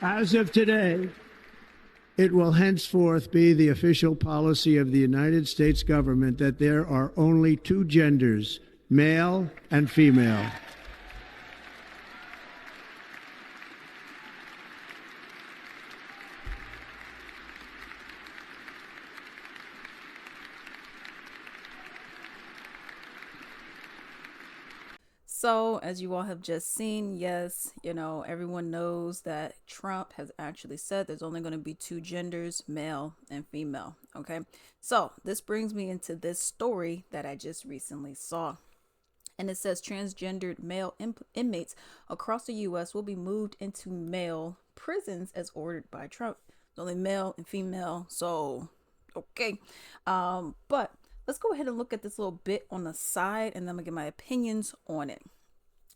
As of today, it will henceforth be the official policy of the United States government that there are only two genders, male and female. So, as you all have just seen, yes, everyone knows that Trump has actually said there's only going to be two genders, male and female. Okay. So, this brings me into this story that I just recently saw. And it says transgendered male inmates across the U.S. will be moved into male prisons as ordered by Trump. It's only male and female. So, okay. But let's go ahead and look at this little bit on the side, and then I'm going to get my opinions on it.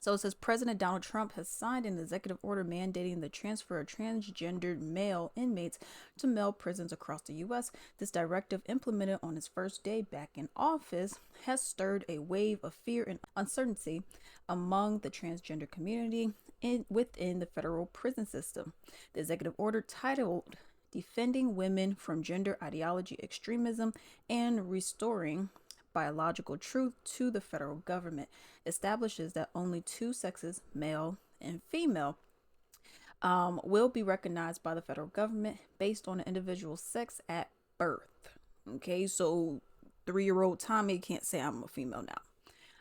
So it says President Donald Trump has signed an executive order mandating the transfer of transgendered male inmates to male prisons across the U.S. This directive, implemented on his first day back in office, has stirred a wave of fear and uncertainty among the transgender community within the federal prison system. The executive order, titled Defending Women from Gender Ideology Extremism and Restoring Biological Truth to the Federal Government, establishes that only two sexes, male and female, will be recognized by the federal government based on an individual's sex at birth. Okay, so 3-year-old Tommy can't say I'm a female now.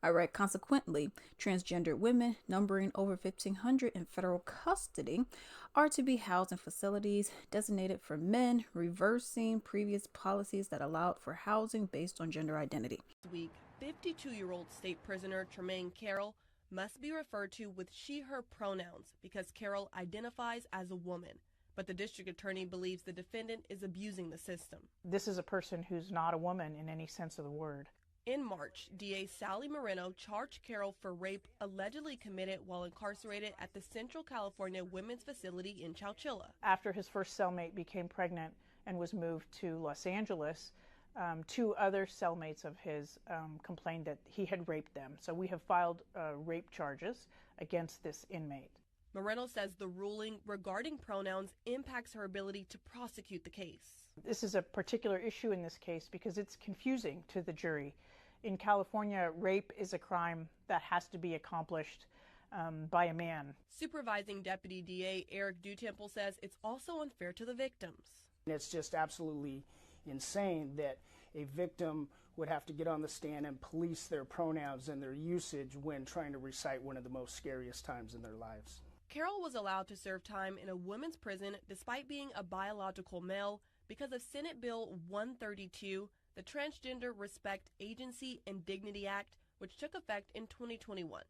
All right, consequently, transgender women, numbering over 1,500 in federal custody, are to be housed in facilities designated for men, reversing previous policies that allowed for housing based on gender identity. This week, 52-year-old state prisoner Tremaine Carroll must be referred to with she/her pronouns because Carroll identifies as a woman. But the district attorney believes the defendant is abusing the system. This is a person who's not a woman in any sense of the word. In March, DA Sally Moreno charged Carroll for rape allegedly committed while incarcerated at the Central California Women's Facility in Chowchilla. After his first cellmate became pregnant and was moved to Los Angeles, two other cellmates of his complained that he had raped them. So we have filed rape charges against this inmate. Moreno says the ruling regarding pronouns impacts her ability to prosecute the case. This is a particular issue in this case because it's confusing to the jury. In California, rape is a crime that has to be accomplished by a man. Supervising Deputy DA Eric Dutemple says it's also unfair to the victims. It's just absolutely insane that a victim would have to get on the stand and police their pronouns and their usage when trying to recite one of the most scariest times in their lives. Carroll was allowed to serve time in a women's prison despite being a biological male because of Senate Bill 132, the Transgender Respect Agency and Dignity Act, which took effect in 2021.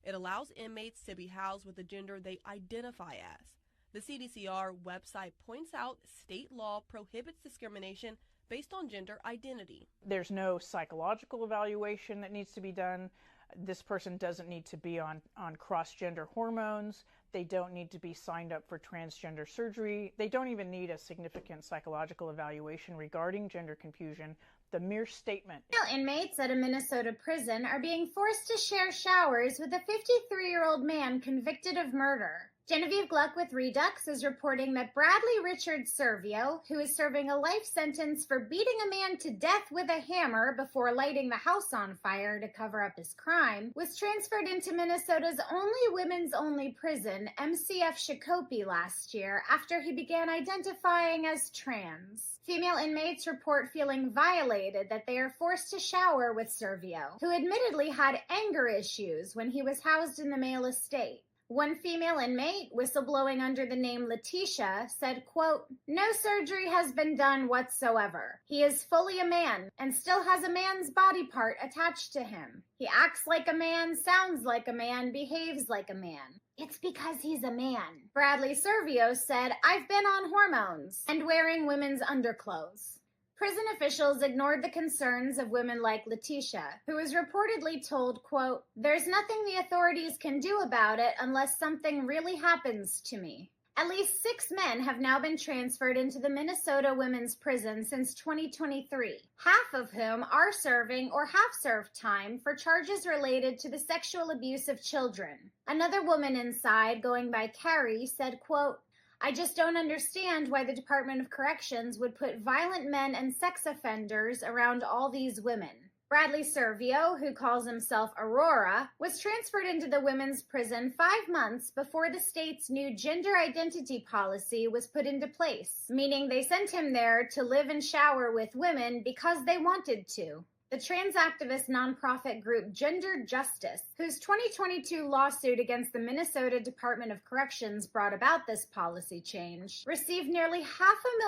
It allows inmates to be housed with the gender they identify as. The CDCR website points out state law prohibits discrimination based on gender identity. There's no psychological evaluation that needs to be done. This person doesn't need to be on cross-gender hormones. They don't need to be signed up for transgender surgery. They don't even need a significant psychological evaluation regarding gender confusion. The mere statement. Inmates at a Minnesota prison are being forced to share showers with a 53-year-old man convicted of murder. Genevieve Gluck with Redux is reporting that Bradley Richard Servio, who is serving a life sentence for beating a man to death with a hammer before lighting the house on fire to cover up his crime, was transferred into Minnesota's only women's-only prison, MCF Shakopee, last year after he began identifying as trans. Female inmates report feeling violated that they are forced to shower with Servio, who admittedly had anger issues when he was housed in the male estate. One female inmate, whistleblowing under the name Letitia, said, quote, "No surgery has been done whatsoever. He is fully a man and still has a man's body part attached to him. He acts like a man, sounds like a man, behaves like a man. It's because he's a man." Bradley Servio said, "I've been on hormones and wearing women's underclothes." Prison officials ignored the concerns of women like Letitia, who was reportedly told, quote, "There's nothing the authorities can do about it unless something really happens to me." At least 6 men have now been transferred into the Minnesota Women's Prison since 2023, half of whom are serving or have served time for charges related to the sexual abuse of children. Another woman inside, going by Carrie, said, quote, I just don't understand why the Department of Corrections would put violent men and sex offenders around all these women. Bradley Servio, who calls himself Aurora, was transferred into the women's prison 5 months before the state's new gender identity policy was put into place, meaning they sent him there to live and shower with women because they wanted to. The trans activist nonprofit group Gender Justice, whose 2022 lawsuit against the Minnesota Department of Corrections brought about this policy change, received nearly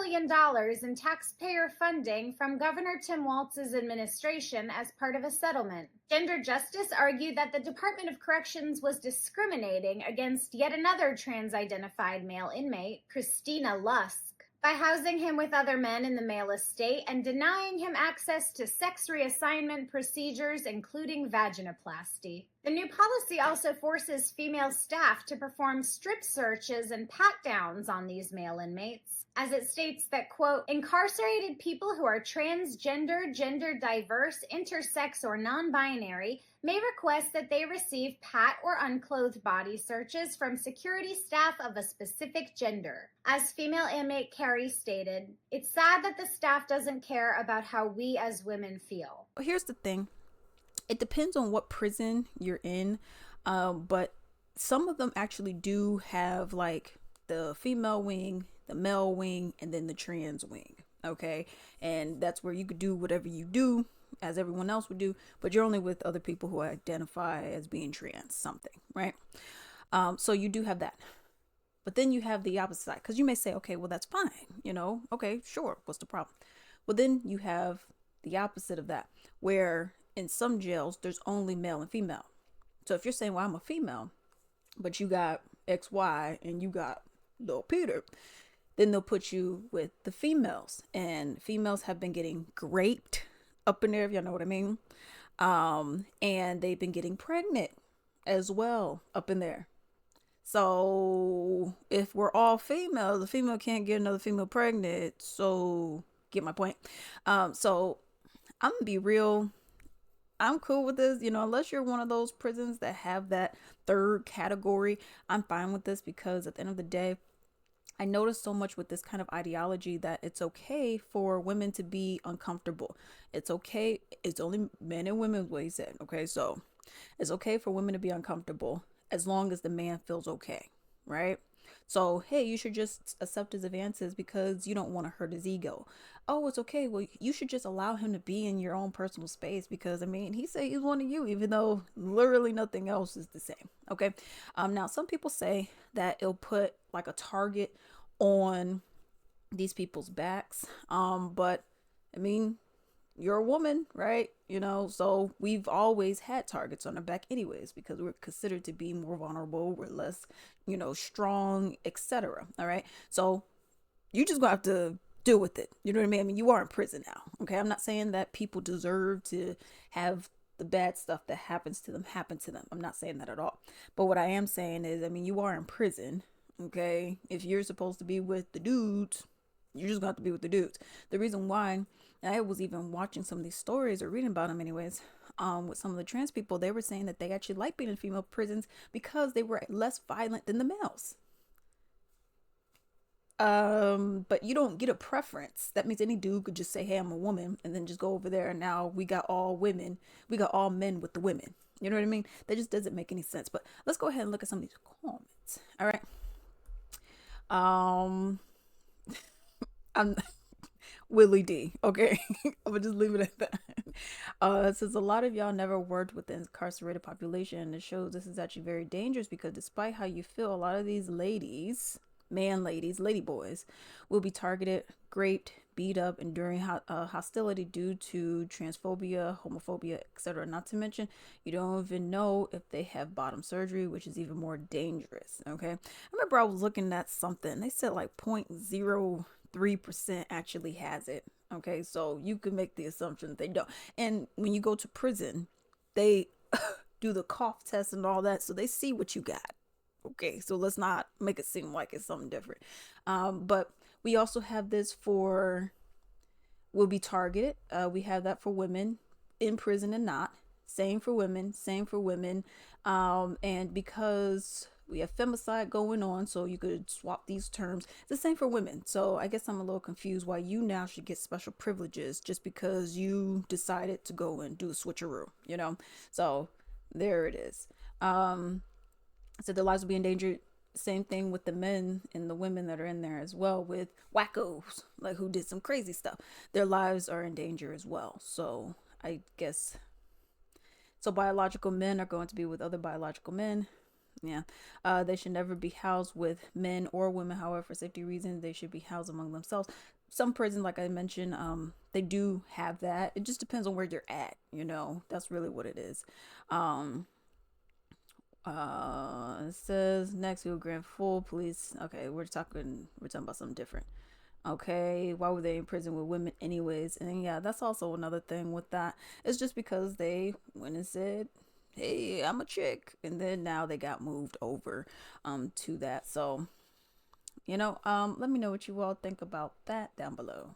$500,000 in taxpayer funding from Governor Tim Walz's administration as part of a settlement. Gender Justice argued that the Department of Corrections was discriminating against yet another trans-identified male inmate, Christina Lusk, by housing him with other men in the male estate and denying him access to sex reassignment procedures, including vaginoplasty. The new policy also forces female staff to perform strip searches and pat-downs on these male inmates, as it states that, quote, incarcerated people who are transgender, gender diverse, intersex, or non-binary may request that they receive pat or unclothed body searches from security staff of a specific gender. As female inmate Carrie stated, it's sad that the staff doesn't care about how we as women feel. Well, here's the thing. It depends on what prison you're in, but some of them actually do have like the female wing, the male wing, and then the trans wing. Okay, and that's where you could do whatever you do as everyone else would do, but you're only with other people who identify as being trans something, right? So you do have that. But then you have the opposite side, because you may say, okay, well, that's fine, okay, sure, what's the problem? Well, then you have the opposite of that, where in some jails there's only male and female. So if you're saying, well, I'm a female, but you got XY and you got little Peter, then they'll put you with the females, and females have been getting raped up in there, if y'all know what I mean. And they've been getting pregnant as well up in there. So if we're all female, the female can't get another female pregnant. So get my point. So I'm gonna be real. I'm cool with this, unless you're one of those prisons that have that third category. I'm fine with this, because at the end of the day, I notice so much with this kind of ideology that it's okay for women to be uncomfortable. It's okay. It's only men and women, what he said. Okay, so it's okay for women to be uncomfortable as long as the man feels okay, right? So, hey, you should just accept his advances because you don't want to hurt his ego. Oh, it's okay. Well, you should just allow him to be in your own personal space because, he said he's one of you, even though literally nothing else is the same. Okay. Now, some people say that it'll put like a target on these people's backs. But you're a woman, right? So we've always had targets on our back anyways, because we're considered to be more vulnerable. We're less, strong, etc. All right. So you just gonna have to deal with it. You know what I mean? You are in prison now. Okay. I'm not saying that people deserve to have the bad stuff that happens to them happen to them. I'm not saying that at all. But what I am saying is, you are in prison. Okay. If you're supposed to be with the dudes, you're just gonna have to be with the dudes. The reason why I was even watching some of these stories or reading about them anyways, with some of the trans people, they were saying that they actually like being in female prisons because they were less violent than the males. But you don't get a preference. That means any dude could just say, hey, I'm a woman, and then just go over there, and now we got all women. We got all men with the women. You know what I mean? That just doesn't make any sense. But let's go ahead and look at some of these comments. All right. I'm Willie D. Okay. I'm gonna just leave it at that. It says a lot of y'all never worked with the incarcerated population. It shows this is actually very dangerous because despite how you feel, a lot of these ladies, lady boys, will be targeted, raped, beat up, enduring hostility due to transphobia, homophobia, etc. Not to mention, you don't even know if they have bottom surgery, which is even more dangerous. Okay. I remember I was looking at something. They said like 0.03% actually has it. Okay, so you can make the assumption that they don't. And when you go to prison, they do the cough test and all that, so they see what you got. Okay, so let's not make it seem like it's something different. But we also have this for will be targeted. We have that for women in prison and not. Same for women. And because We have femicide going on, so you could swap these terms. It's the same for women. So I guess I'm a little confused why you now should get special privileges just because you decided to go and do a switcheroo, you know? So there it is. So their lives will be endangered. Same thing with the men and the women that are in there as well, with wackos like who did some crazy stuff. Their lives are in danger as well. So I guess so biological men are going to be with other biological men. Yeah. They should never be housed with men or women. However, for safety reasons, they should be housed among themselves. Some prisons, like I mentioned, they do have that. It just depends on where you're at, you know. That's really what it is. It says next we will grant full police. Okay, we're talking about something different. Okay, why were they in prison with women anyways? And yeah, that's also another thing with that. It's just because they went and said, hey, I'm a chick, and then now they got moved over to that. So, let me know what you all think about that down below.